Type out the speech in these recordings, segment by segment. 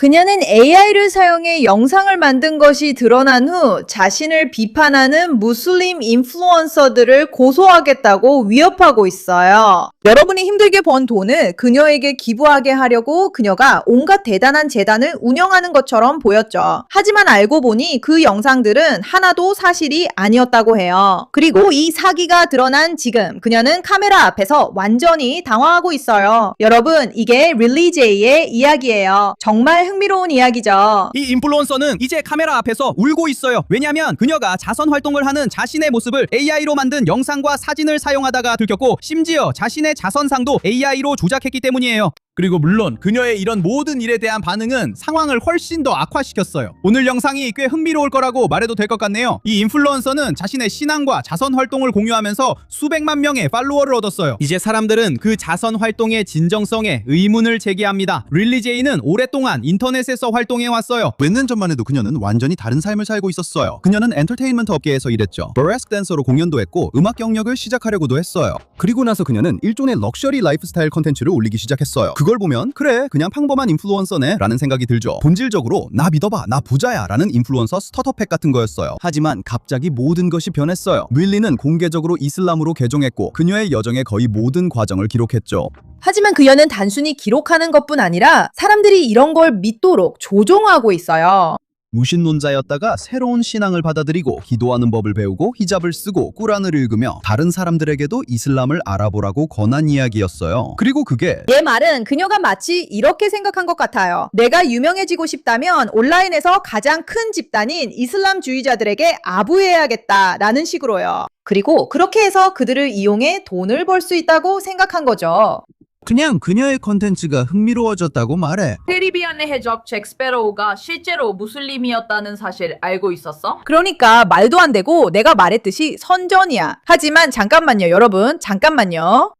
그녀는 AI를 사용해 영상을 만든 것이 드러난 후 자신을 비판하는 무슬림 인플루언서들을 고소하겠다고 위협하고 있어요. 여러분이 힘들게 번 돈을 그녀에게 기부하게 하려고 그녀가 온갖 대단한 재단을 운영하는 것처럼 보였죠. 하지만 알고 보니 그 영상들은 하나도 사실이 아니었다고 해요. 그리고 이 사기가 드러난 지금 그녀는 카메라 앞에서 완전히 당황하고 있어요. 여러분, 이게 릴리제이의 이야기예요. 정말 흥미로운 이야기죠. 이 인플루언서는 이제 카메라 앞에서 울고 있어요. 왜냐면 그녀가 자선 활동을 하는 자신의 모습을 AI로 만든 영상과 사진을 사용하다가 들켰고, 심지어 자신의 자선상도 AI로 조작했기 때문이에요. 그리고 물론 그녀의 이런 모든 일에 대한 반응은 상황을 훨씬 더 악화시켰어요. 오늘 영상이 꽤 흥미로울 거라고 말해도 될 것 같네요. 이 인플루언서는 자신의 신앙과 자선 활동을 공유하면서 수백만 명의 팔로워를 얻었어요. 이제 사람들은 그 자선 활동의 진정성에 의문을 제기합니다. 릴리제이는 오랫동안 인터넷에서 활동해왔어요. 몇 년 전만 해도 그녀는 완전히 다른 삶을 살고 있었어요. 그녀는 엔터테인먼트 업계에서 일했죠. 버레스크 댄서로 공연도 했고 음악 경력을 시작하려고도 했어요. 그리고 나서 그녀는 일종의 럭셔리 라이프스타일 컨텐츠를 올리기 시작했어요. 그걸 보면 그래, 그냥 평범한 인플루언서네 라는 생각이 들죠. 본질적으로 나 믿어봐, 나 부자야 라는 인플루언서 스타터팩 같은 거였어요. 하지만 갑자기 모든 것이 변했어요. 릴리는 공개적으로 이슬람으로 개종했고 그녀의 여정의 거의 모든 과정을 기록했죠. 하지만 그녀는 단순히 기록하는 것뿐 아니라 사람들이 이런 걸 믿도록 조종하고 있어요. 무신론자였다가 새로운 신앙을 받아들이고 기도하는 법을 배우고 히잡을 쓰고 꾸란을 읽으며 다른 사람들에게도 이슬람을 알아보라고 권한 이야기였어요. 그리고 그게 얘 말은 그녀가 마치 이렇게 생각한 것 같아요. 내가 유명해지고 싶다면 온라인에서 가장 큰 집단인 이슬람주의자들에게 아부해야겠다라는 식으로요. 그리고 그렇게 해서 그들을 이용해 돈을 벌 수 있다고 생각한 거죠. 그냥 그녀의 컨텐츠가 흥미로워졌다고 말해. 캐리비안의 해적 잭 스페로우가 실제로 무슬림이었다는 사실 알고 있었어? 그러니까 말도 안 되고 내가 말했듯이 선전이야. 하지만 잠깐만요, 여러분. 잠깐만요.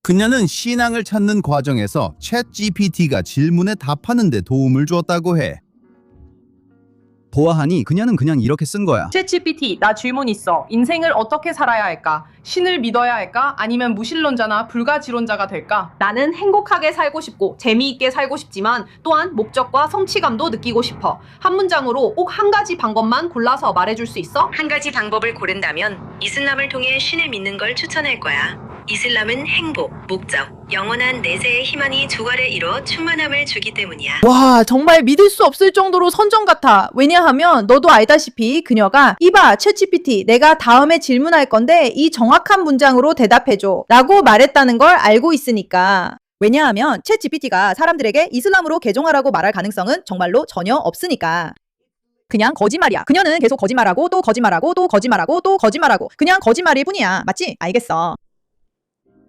그녀는 신앙을 찾는 과정에서 챗 GPT가 질문에 답하는 데 도움을 주었다고 해. 보아하니 그녀는 그냥 이렇게 쓴 거야. 챗GPT, 나 질문 있어. 인생을 어떻게 살아야 할까? 신을 믿어야 할까? 아니면 무신론자나 불가지론자가 될까? 나는 행복하게 살고 싶고 재미있게 살고 싶지만 또한 목적과 성취감도 느끼고 싶어. 한 문장으로 꼭 한 가지 방법만 골라서 말해줄 수 있어? 한 가지 방법을 고른다면 이슬람을 통해 신을 믿는 걸 추천할 거야. 이슬람은 행복, 목적, 영원한 내세의 희망이 조화를 이뤄 충만함을 주기 때문이야. 와, 정말 믿을 수 없을 정도로 선전 같아. 왜냐하면 너도 알다시피 그녀가 이봐, 챗GPT, 내가 다음에 질문할 건데 이 정확한 문장으로 대답해줘 라고 말했다는 걸 알고 있으니까. 왜냐하면 챗GPT가 사람들에게 이슬람으로 개종하라고 말할 가능성은 정말로 전혀 없으니까. 그냥 거짓말이야. 그녀는 계속 거짓말하고 또 거짓말하고 또 거짓말하고 또 거짓말하고 그냥 거짓말일 뿐이야. 맞지? 알겠어.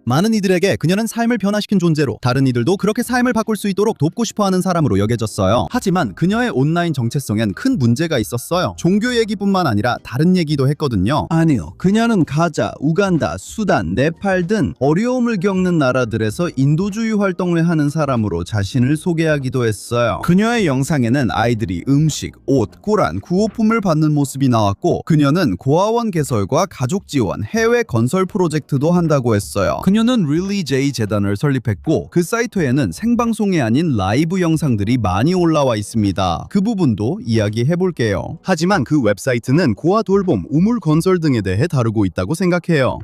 많은 이들에게 그녀는 삶을 변화시킨 존재로 다른 이들도 그렇게 삶을 바꿀 수 있도록 돕고 싶어하는 사람으로 여겨졌어요. 하지만 그녀의 온라인 정체성엔 큰 문제가 있었어요. 종교 얘기뿐만 아니라 다른 얘기도 했거든요. 아니요, 그녀는 가자, 우간다, 수단, 네팔 등 어려움을 겪는 나라들에서 인도주의 활동을 하는 사람으로 자신을 소개하기도 했어요. 그녀의 영상에는 아이들이 음식, 옷, 꾸란, 구호품을 받는 모습이 나왔고 그녀는 고아원 개설과 가족 지원, 해외 건설 프로젝트도 한다고 했어요. 그녀는 릴리제이 재단을 설립했고 그 사이트에는 생방송이 아닌 라이브 영상들이 많이 올라와 있습니다. 그 부분도 이야기해볼게요. 하지만 그 웹사이트는 고아 돌봄, 우물 건설 등에 대해 다루고 있다고 생각해요.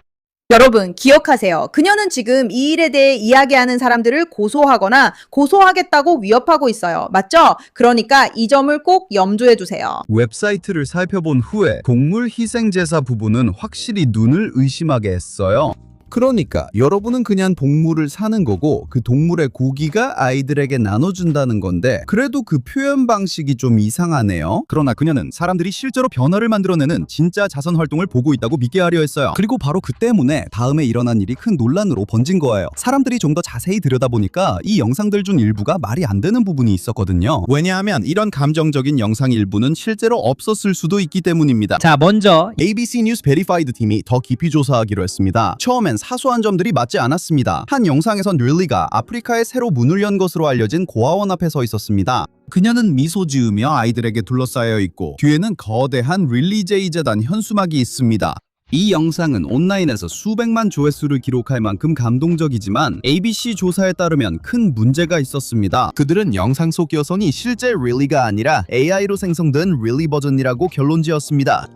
여러분, 기억하세요. 그녀는 지금 이 일에 대해 이야기하는 사람들을 고소하거나 고소하겠다고 위협하고 있어요. 맞죠? 그러니까 이 점을 꼭 염두해 두세요. 웹사이트를 살펴본 후에 동물 희생제사 부분은 확실히 눈을 의심하게 했어요. 그러니까 여러분은 그냥 동물을 사는 거고 그 동물의 고기가 아이들에게 나눠준다는 건데 그래도 그 표현 방식이 좀 이상하네요. 그러나 그녀는 사람들이 실제로 변화를 만들어내는 진짜 자선 활동을 보고 있다고 믿게 하려 했어요. 그리고 바로 그 때문에 다음에 일어난 일이 큰 논란으로 번진 거예요. 사람들이 좀 더 자세히 들여다보니까 이 영상들 중 일부가 말이 안 되는 부분이 있었거든요. 왜냐하면 이런 감정적인 영상 일부는 실제로 없었을 수도 있기 때문입니다. 자, 먼저 ABC 뉴스 베리파이드 팀이 더 깊이 조사하기로 했습니다. 처음엔 사소한 점들이 맞지 않았습니다. 한 영상에선 릴리가 아프리카에 새로 문을 연 것으로 알려진 고아원 앞에 서 있었습니다. 그녀는 미소 지으며 아이들에게 둘러싸여 있고 뒤에는 거대한 릴리제이 재단 현수막이 있습니다. 이 영상은 온라인에서 수백만 조회수를 기록할 만큼 감동적이지만 ABC 조사에 따르면 큰 문제가 있었습니다. 그들은 영상 속 여성이 실제 릴리가 아니라 AI로 생성된 릴리 버전이라고 결론지었습니다.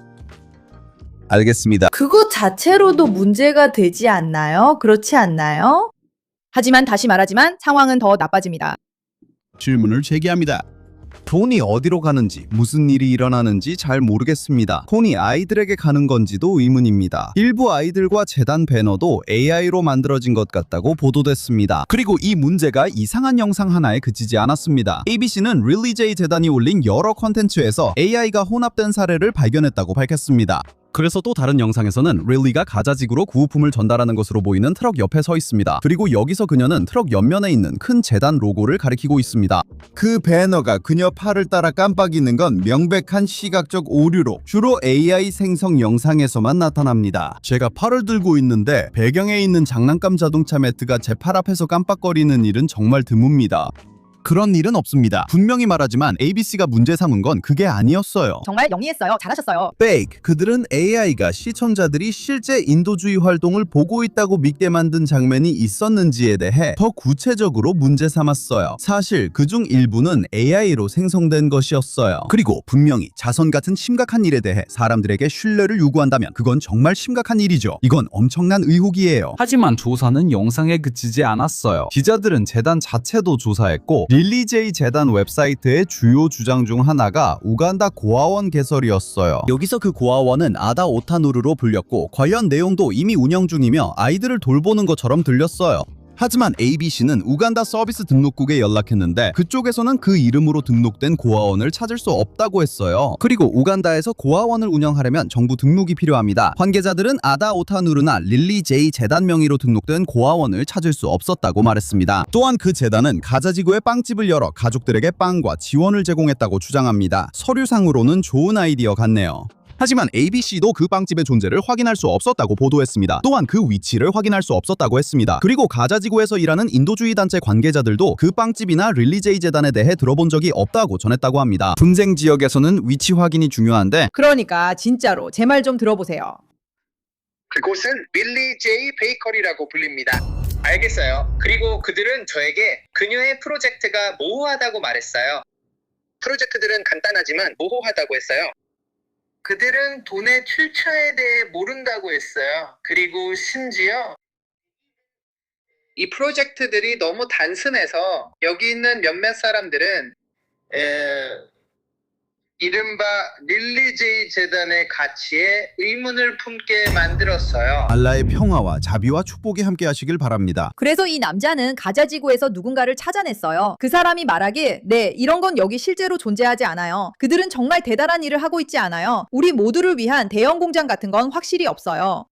알겠습니다. 그것 자체로도 문제가 되지 않나요? 그렇지 않나요? 하지만 다시 말하지만 상황은 더 나빠집니다. 질문을 제기합니다. 폰이 어디로 가는지 무슨 일이 일어나는지 잘 모르겠습니다. 폰이 아이들에게 가는 건지도 의문입니다. 일부 아이들과 재단 배너도 AI로 만들어진 것 같다고 보도됐습니다. 그리고 이 문제가 이상한 영상 하나에 그치지 않았습니다. ABC는 릴리 제이 재단이 올린 여러 콘텐츠에서 AI가 혼합된 사례를 발견했다고 밝혔습니다. 그래서 또 다른 영상에서는 릴리가 가자지구로 구우품을 전달하는 것으로 보이는 트럭 옆에 서 있습니다. 그리고 여기서 그녀는 트럭 옆면에 있는 큰 재단 로고를 가리키고 있습니다. 그 배너가 그녀 팔을 따라 깜빡이는 건 명백한 시각적 오류로 주로 AI 생성 영상에서만 나타납니다. 제가 팔을 들고 있는데 배경에 있는 장난감 자동차 매트가 제 팔 앞에서 깜빡거리는 일은 정말 드뭅니다. 그런 일은 없습니다. 분명히 말하지만 ABC가 문제 삼은 건 그게 아니었어요. 정말 영리했어요. 잘하셨어요. Fake. 그들은 AI가 시청자들이 실제 인도주의 활동을 보고 있다고 믿게 만든 장면이 있었는지에 대해 더 구체적으로 문제 삼았어요. 사실 그중 일부는 AI로 생성된 것이었어요. 그리고 분명히 자선 같은 심각한 일에 대해 사람들에게 신뢰를 요구한다면 그건 정말 심각한 일이죠. 이건 엄청난 의혹이에요. 하지만 조사는 영상에 그치지 않았어요. 기자들은 재단 자체도 조사했고 릴리 제이 재단 웹사이트의 주요 주장 중 하나가 우간다 고아원 개설이었어요. 여기서 그 고아원은 아다 오타누르로 불렸고 관련 내용도 이미 운영 중이며 아이들을 돌보는 것처럼 들렸어요. 하지만 ABC는 우간다 서비스 등록국에 연락했는데 그쪽에서는 그 이름으로 등록된 고아원을 찾을 수 없다고 했어요. 그리고 우간다에서 고아원을 운영하려면 정부 등록이 필요합니다. 관계자들은 아다 오타누르나 릴리 제이 재단 명의로 등록된 고아원을 찾을 수 없었다고 말했습니다. 또한 그 재단은 가자지구에 빵집을 열어 가족들에게 빵과 지원을 제공했다고 주장합니다. 서류상으로는 좋은 아이디어 같네요. 하지만 ABC도 그 빵집의 존재를 확인할 수 없었다고 보도했습니다. 또한 그 위치를 확인할 수 없었다고 했습니다. 그리고 가자지구에서 일하는 인도주의 단체 관계자들도 그 빵집이나 릴리 제이 재단에 대해 들어본 적이 없다고 전했다고 합니다. 분쟁 지역에서는 위치 확인이 중요한데 그러니까 진짜로 제 말 좀 들어보세요. 그곳은 릴리 제이 베이커리라고 불립니다. 알겠어요. 그리고 그들은 저에게 그녀의 프로젝트가 모호하다고 말했어요. 프로젝트들은 간단하지만 모호하다고 했어요. 그들은 돈의 출처에 대해 모른다고 했어요. 그리고 심지어 이 프로젝트들이 너무 단순해서 여기 있는 몇몇 사람들은 이른바 릴리 제이 재단의 가치에 의문을 품게 만들었어요. 알라의 평화와 자비와 축복이 함께 하시길 바랍니다. 그래서 이 남자는 가자지구에서 누군가를 찾아냈어요. 그 사람이 말하길 네, 이런 건 여기 실제로 존재하지 않아요. 그들은 정말 대단한 일을 하고 있지 않아요. 우리 모두를 위한 대형 공장 같은 건 확실히 없어요.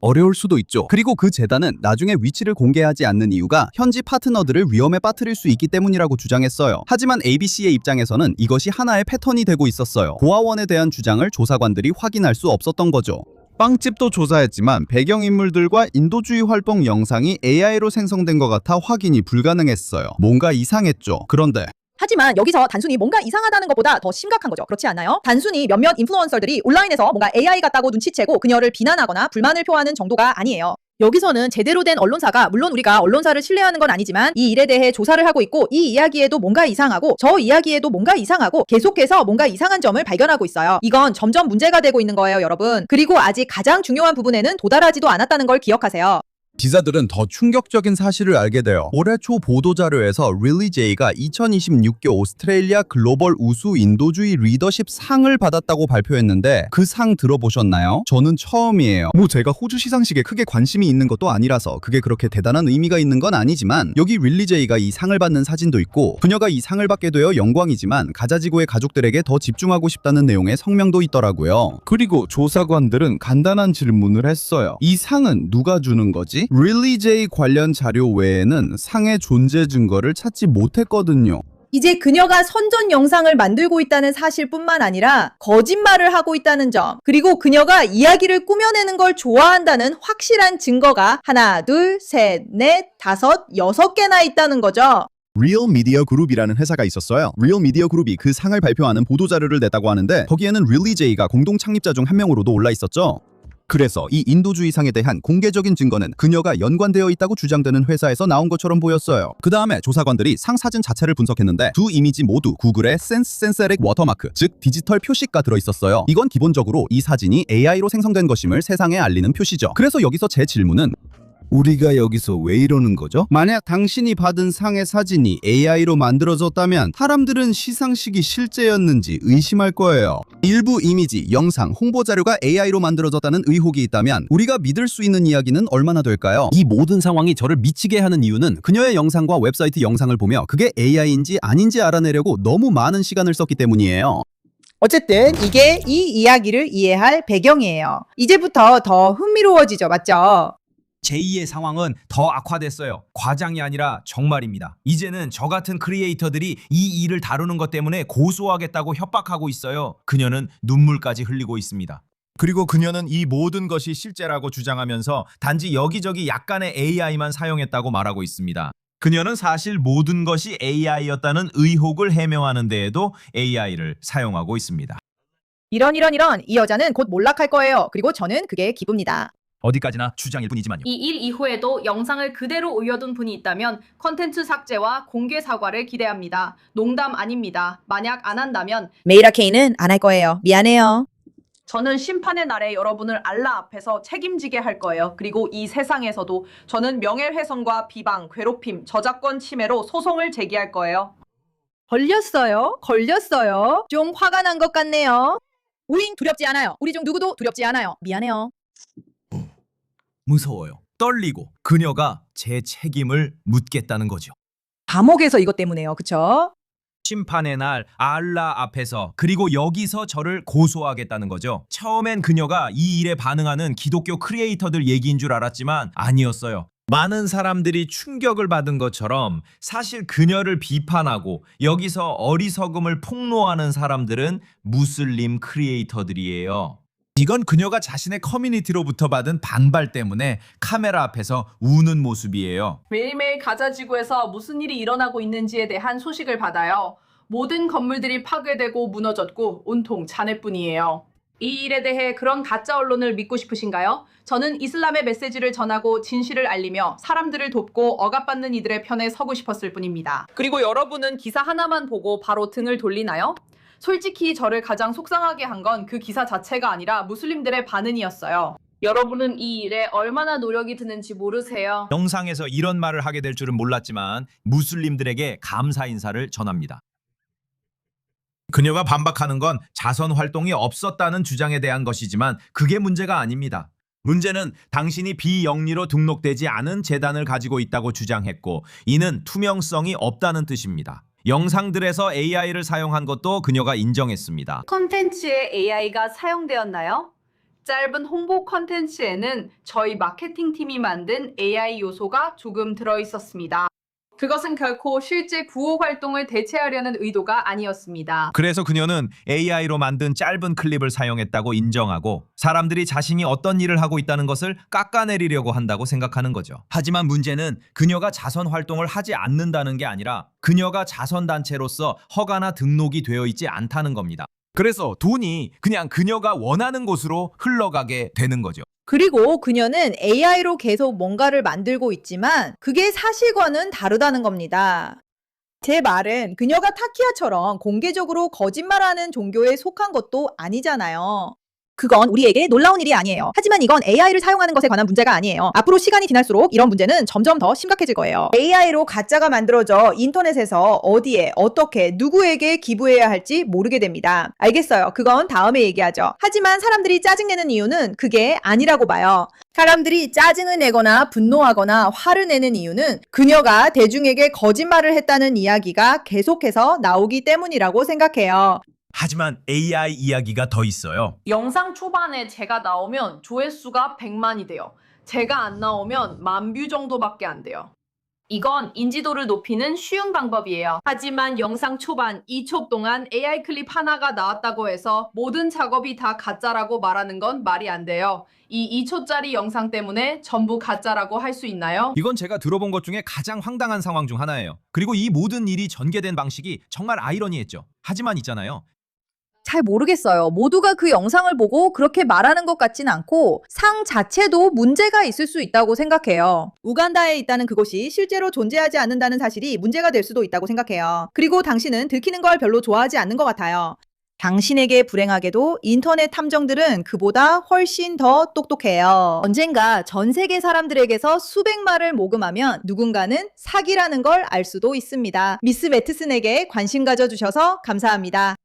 어려울 수도 있죠. 그리고 그 재단은 나중에 위치를 공개하지 않는 이유가 현지 파트너들을 위험에 빠뜨릴 수 있기 때문이라고 주장했어요. 하지만 ABC의 입장에서는 이것이 하나의 패턴이 되고 있었어요. 고아원에 대한 주장을 조사관들이 확인할 수 없었던 거죠. 빵집도 조사했지만 배경인물들과 인도주의 활동 영상이 AI로 생성된 것 같아 확인이 불가능했어요. 뭔가 이상했죠. 그런데 하지만 여기서 단순히 뭔가 이상하다는 것보다 더 심각한 거죠. 그렇지 않나요? 단순히 몇몇 인플루언서들이 온라인에서 뭔가 AI 같다고 눈치채고 그녀를 비난하거나 불만을 표하는 정도가 아니에요. 여기서는 제대로 된 언론사가, 물론 우리가 언론사를 신뢰하는 건 아니지만 이 일에 대해 조사를 하고 있고 이 이야기에도 뭔가 이상하고 저 이야기에도 뭔가 이상하고 계속해서 뭔가 이상한 점을 발견하고 있어요. 이건 점점 문제가 되고 있는 거예요, 여러분. 그리고 아직 가장 중요한 부분에는 도달하지도 않았다는 걸 기억하세요. 기자들은 더 충격적인 사실을 알게 돼요. 올해 초 보도자료에서 릴리 제이가 2026개 오스트레일리아 글로벌 우수 인도주의 리더십 상을 받았다고 발표했는데 그 상 들어보셨나요? 저는 처음이에요. 제가 호주 시상식에 크게 관심이 있는 것도 아니라서 그게 그렇게 대단한 의미가 있는 건 아니지만 여기 릴리 제이가 이 상을 받는 사진도 있고 그녀가 이 상을 받게 되어 영광이지만 가자지구의 가족들에게 더 집중하고 싶다는 내용의 성명도 있더라고요. 그리고 조사관들은 간단한 질문을 했어요. 이 상은 누가 주는 거지? 릴리 제이 관련 자료 외에는 상의 존재 증거를 찾지 못했거든요. 이제 그녀가 선전 영상을 만들고 있다는 사실뿐만 아니라 거짓말을 하고 있다는 점, 그리고 그녀가 이야기를 꾸며내는 걸 좋아한다는 확실한 증거가 하나, 둘, 셋, 넷, 다섯, 6개나 있다는 거죠. 리얼 미디어 그룹이라는 회사가 있었어요. 리얼 미디어 그룹이 그 상을 발표하는 보도자료를 냈다고 하는데 거기에는 릴리 제이가 공동 창립자 중 한 명으로도 올라 있었죠. 그래서 이 인도주의상에 대한 공개적인 증거는 그녀가 연관되어 있다고 주장되는 회사에서 나온 것처럼 보였어요. 그 다음에 조사관들이 상사진 자체를 분석했는데 두 이미지 모두 구글의 센셀렉 워터마크, 즉 디지털 표시가 들어있었어요. 이건 기본적으로 이 사진이 AI로 생성된 것임을 세상에 알리는 표시죠. 그래서 여기서 제 질문은 우리가 여기서 왜 이러는 거죠? 만약 당신이 받은 상의 사진이 AI로 만들어졌다면 사람들은 시상식이 실제였는지 의심할 거예요. 일부 이미지, 영상, 홍보 자료가 AI로 만들어졌다는 의혹이 있다면 우리가 믿을 수 있는 이야기는 얼마나 될까요? 이 모든 상황이 저를 미치게 하는 이유는 그녀의 영상과 웹사이트 영상을 보며 그게 AI인지 아닌지 알아내려고 너무 많은 시간을 썼기 때문이에요. 어쨌든 이게 이 이야기를 이해할 배경이에요. 이제부터 더 흥미로워지죠, 맞죠? 제2의 상황은 더 악화됐어요. 과장이 아니라 정말입니다. 이제는 저 같은 크리에이터들이 이 일을 다루는 것 때문에 고소하겠다고 협박하고 있어요. 그녀는 눈물까지 흘리고 있습니다. 그리고 그녀는 이 모든 것이 실제라고 주장하면서 단지 여기저기 약간의 AI만 사용했다고 말하고 있습니다. 그녀는 사실 모든 것이 AI였다는 의혹을 해명하는 데에도 AI를 사용하고 있습니다. 이런 이 여자는 곧 몰락할 거예요. 그리고 저는 그게 기쁩니다. 어디까지나 주장일 뿐이지만요. 이 일 이후에도 영상을 그대로 올려둔 분이 있다면 컨텐츠 삭제와 공개 사과를 기대합니다. 농담 아닙니다. 만약 안 한다면 메이라 케이는 안 할 거예요. 미안해요. 저는 심판의 날에 여러분을 알라 앞에서 책임지게 할 거예요. 그리고 이 세상에서도 저는 명예훼손과 비방, 괴롭힘, 저작권 침해로 소송을 제기할 거예요. 걸렸어요. 좀 화가 난 것 같네요. 우린 두렵지 않아요. 우리 중 누구도 두렵지 않아요. 미안해요. 무서워요. 떨리고 그녀가 제 책임을 묻겠다는 거죠. 감옥에서 이것 때문에요. 그쵸? 심판의 날 알라 앞에서 그리고 여기서 저를 고소하겠다는 거죠. 처음엔 그녀가 이 일에 반응하는 기독교 크리에이터들 얘기인 줄 알았지만 아니었어요. 많은 사람들이 충격을 받은 것처럼 사실 그녀를 비판하고 여기서 어리석음을 폭로하는 사람들은 무슬림 크리에이터들이에요. 이건 그녀가 자신의 커뮤니티로부터 받은 반발 때문에 카메라 앞에서 우는 모습이에요. 매일매일 가자지구에서 무슨 일이 일어나고 있는지에 대한 소식을 받아요. 모든 건물들이 파괴되고 무너졌고 온통 잔해뿐이에요. 이 일에 대해 그런 가짜 언론을 믿고 싶으신가요? 저는 이슬람의 메시지를 전하고 진실을 알리며 사람들을 돕고 억압받는 이들의 편에 서고 싶었을 뿐입니다. 그리고 여러분은 기사 하나만 보고 바로 등을 돌리나요? 솔직히 저를 가장 속상하게 한 건 그 기사 자체가 아니라 무슬림들의 반응이었어요. 여러분은 이 일에 얼마나 노력이 드는지 모르세요. 영상에서 이런 말을 하게 될 줄은 몰랐지만 무슬림들에게 감사 인사를 전합니다. 그녀가 반박하는 건 자선 활동이 없었다는 주장에 대한 것이지만 그게 문제가 아닙니다. 문제는 당신이 비영리로 등록되지 않은 재단을 가지고 있다고 주장했고 이는 투명성이 없다는 뜻입니다. 영상들에서 AI를 사용한 것도 그녀가 인정했습니다. 컨텐츠에 AI가 사용되었나요? 짧은 홍보 컨텐츠에는 저희 마케팅팀이 만든 AI 요소가 조금 들어있었습니다. 그것은 결코 실제 구호 활동을 대체하려는 의도가 아니었습니다. 그래서 그녀는 AI로 만든 짧은 클립을 사용했다고 인정하고 사람들이 자신이 어떤 일을 하고 있다는 것을 깎아내리려고 한다고 생각하는 거죠. 하지만 문제는 그녀가 자선 활동을 하지 않는다는 게 아니라 그녀가 자선단체로서 허가나 등록이 되어 있지 않다는 겁니다. 그래서 돈이 그냥 그녀가 원하는 곳으로 흘러가게 되는 거죠. 그리고 그녀는 AI로 계속 뭔가를 만들고 있지만 그게 사실과는 다르다는 겁니다. 제 말은 그녀가 타키아처럼 공개적으로 거짓말하는 종교에 속한 것도 아니잖아요. 그건 우리에게 놀라운 일이 아니에요. 하지만 이건 AI를 사용하는 것에 관한 문제가 아니에요. 앞으로 시간이 지날수록 이런 문제는 점점 더 심각해질 거예요. AI로 가짜가 만들어져 인터넷에서 어디에, 어떻게, 누구에게 기부해야 할지 모르게 됩니다. 알겠어요. 그건 다음에 얘기하죠. 하지만 사람들이 짜증내는 이유는 그게 아니라고 봐요. 사람들이 짜증을 내거나 분노하거나 화를 내는 이유는 그녀가 대중에게 거짓말을 했다는 이야기가 계속해서 나오기 때문이라고 생각해요. 하지만 AI 이야기가 더 있어요. 영상 초반에 제가 나오면 조회수가 100만이 돼요. 제가 안 나오면 10,000뷰 정도밖에 안 돼요. 이건 인지도를 높이는 쉬운 방법이에요. 하지만 영상 초반 2초 동안 AI 클립 하나가 나왔다고 해서 모든 작업이 다 가짜라고 말하는 건 말이 안 돼요. 이 2초짜리 영상 때문에 전부 가짜라고 할 수 있나요? 이건 제가 들어본 것 중에 가장 황당한 상황 중 하나예요. 그리고 이 모든 일이 전개된 방식이 정말 아이러니했죠. 하지만 있잖아요. 잘 모르겠어요. 모두가 그 영상을 보고 그렇게 말하는 것 같진 않고 상 자체도 문제가 있을 수 있다고 생각해요. 우간다에 있다는 그곳이 실제로 존재하지 않는다는 사실이 문제가 될 수도 있다고 생각해요. 그리고 당신은 들키는 걸 별로 좋아하지 않는 것 같아요. 당신에게 불행하게도 인터넷 탐정들은 그보다 훨씬 더 똑똑해요. 언젠가 전 세계 사람들에게서 수백 말을 모금하면 누군가는 사기라는 걸 알 수도 있습니다. 미스 매트슨에게 관심 가져주셔서 감사합니다.